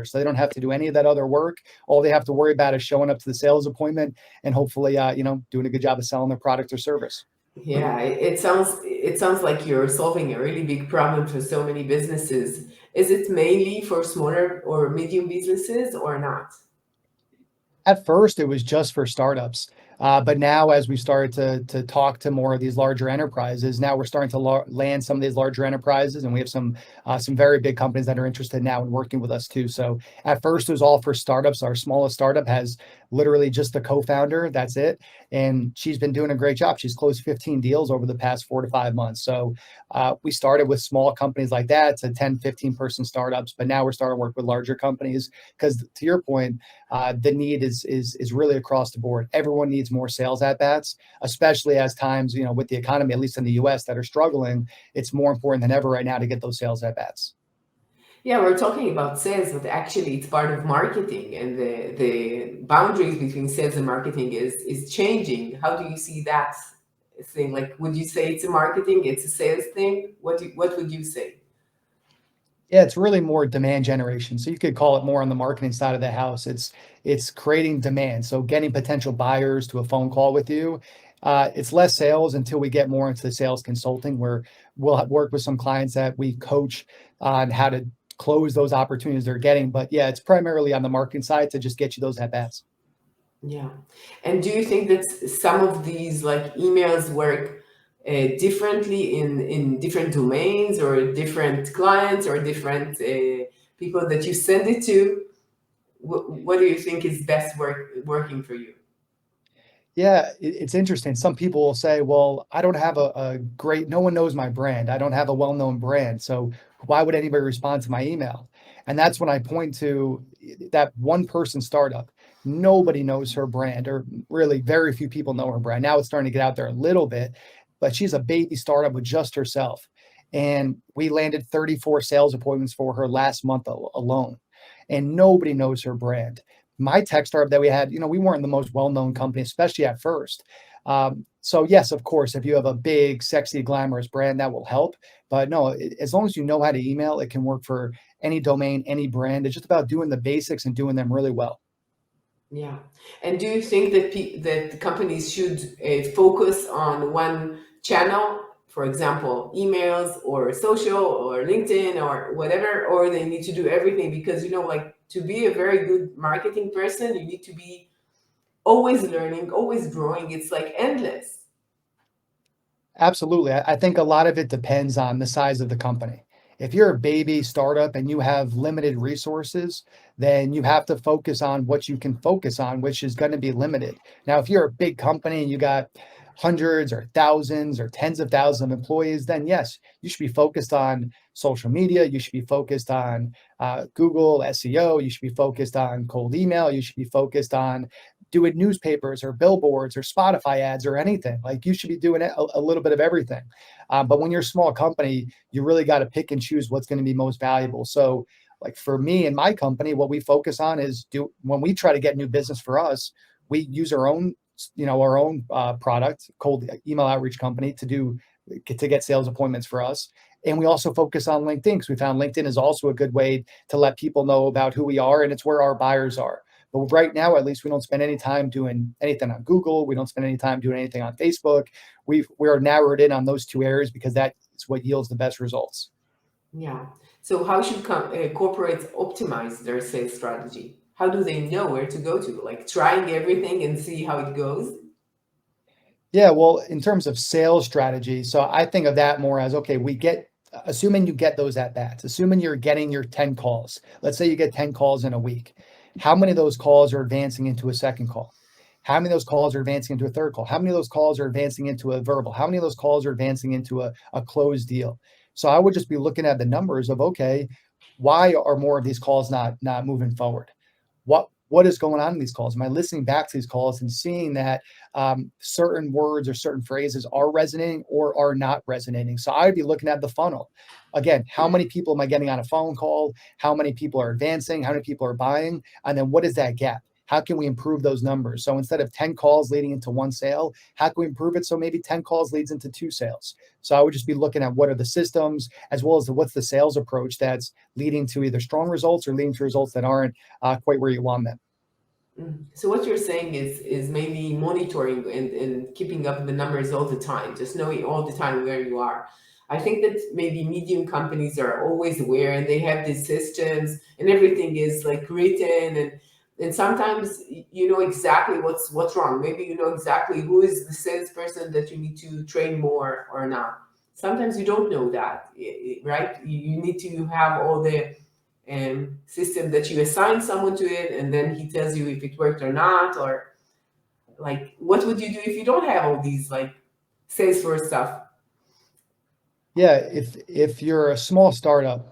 So they don't have to do any of that other work. All they have to worry about is showing up to the sales appointment and hopefully, doing a good job of selling their product or service. Yeah, it sounds like you're solving a really big problem for so many businesses. Is it mainly for smaller or medium businesses or not? At first, it was just for startups. But now, as we started to talk to more of these larger enterprises, now we're starting to land some of these larger enterprises, and we have some very big companies that are interested now in working with us too. So at first, it was all for startups. Our smallest startup has literally just the co-founder. That's it, and she's been doing a great job. She's closed 15 deals over the past 4 to 5 months. So we started with small companies like that to 10, 15 person startups, but now we're starting to work with larger companies because, to your point, the need is really across the board. Everyone needs more sales at bats, especially as times, with the economy, at least in the US, that are struggling. It's more important than ever right now to get those sales at bats. Yeah, we're talking about sales, but actually it's part of marketing, and the boundaries between sales and marketing is changing. How do you see that thing? Like, would you say it's a marketing, it's a sales thing? What would you say? Yeah, it's really more demand generation. So you could call it more on the marketing side of the house. It's creating demand. So getting potential buyers to a phone call with you. It's less sales until we get more into the sales consulting, where we'll work with some clients that we coach on how to close those opportunities they're getting. But yeah, it's primarily on the marketing side to just get you those at bats. Yeah. And do you think that some of these like emails work differently in different domains or different clients or different people that you send it to? What do you think is best working for you? Yeah, it's interesting. Some people will say, well, I don't have a great, no one knows my brand. I don't have a well-known brand. So why would anybody respond to my email? And that's when I point to that one person startup. Nobody knows her brand, or really very few people know her brand. Now it's starting to get out there a little bit, but she's a baby startup with just herself. And we landed 34 sales appointments for her last month alone. And nobody knows her brand. My tech startup that we had, we weren't the most well-known company, especially at first. So yes, of course, if you have a big, sexy, glamorous brand, that will help. But no, as long as you know how to email, it can work for any domain, any brand. It's just about doing the basics and doing them really well. Yeah. And do you think that that companies should focus on one channel, for example, emails or social or LinkedIn or whatever, or they need to do everything? Because, like to be a very good marketing person, you need to be always learning, always growing. It's like endless. Absolutely. I think a lot of it depends on the size of the company. If you're a baby startup and you have limited resources, then you have to focus on what you can focus on, which is going to be limited. Now, if you're a big company and you got hundreds or thousands or tens of thousands of employees, then yes, you should be focused on social media. You should be focused on Google SEO. You should be focused on cold email. You should be focused on doing newspapers or billboards or Spotify ads or anything. Like you should be doing a little bit of everything. But when you're a small company, you really got to pick and choose what's going to be most valuable. So, like for me and my company, what we focus on is when we try to get new business for us, we use our own product, cold email outreach company, to get sales appointments for us. And we also focus on LinkedIn because we found LinkedIn is also a good way to let people know about who we are, and it's where our buyers are. But right now, at least, we don't spend any time doing anything on Google. We don't spend any time doing anything on Facebook. We're narrowed in on those two areas because that is what yields the best results. Yeah. So how should corporates optimize their sales strategy? How do they know where to go to? Like trying everything and see how it goes? Yeah, well, in terms of sales strategy, so I think of that more as, okay, assuming you get those at bats, assuming you're getting your 10 calls. Let's say you get 10 calls in a week. How many of those calls are advancing into a second call? How many of those calls are advancing into a third call? How many of those calls are advancing into a verbal? How many of those calls are advancing into a closed deal? So I would just be looking at the numbers of, okay, why are more of these calls not moving forward? What is going on in these calls? Am I listening back to these calls and seeing that certain words or certain phrases are resonating or are not resonating? So I would be looking at the funnel. Again, how many people am I getting on a phone call? How many people are advancing? How many people are buying? And then what is that gap? how can we improve those numbers? So instead of 10 calls leading into one sale, how can we improve it so maybe 10 calls leads into 2 sales? So I would just be looking at what are the systems as well as what's the sales approach that's leading to either strong results or leading to results that aren't quite where you want them. So what you're saying is maybe monitoring and keeping up the numbers all the time, just knowing all the time where you are. I think that maybe medium companies are always aware and they have these systems and everything is like written and sometimes you know exactly what's wrong. Maybe you know exactly who is the salesperson that you need to train more or not. Sometimes you don't know that, right? You need to have all the system that you assign someone to it and then he tells you if it worked or not, or like what would you do if you don't have all these like Salesforce stuff? Yeah, if you're a small startup,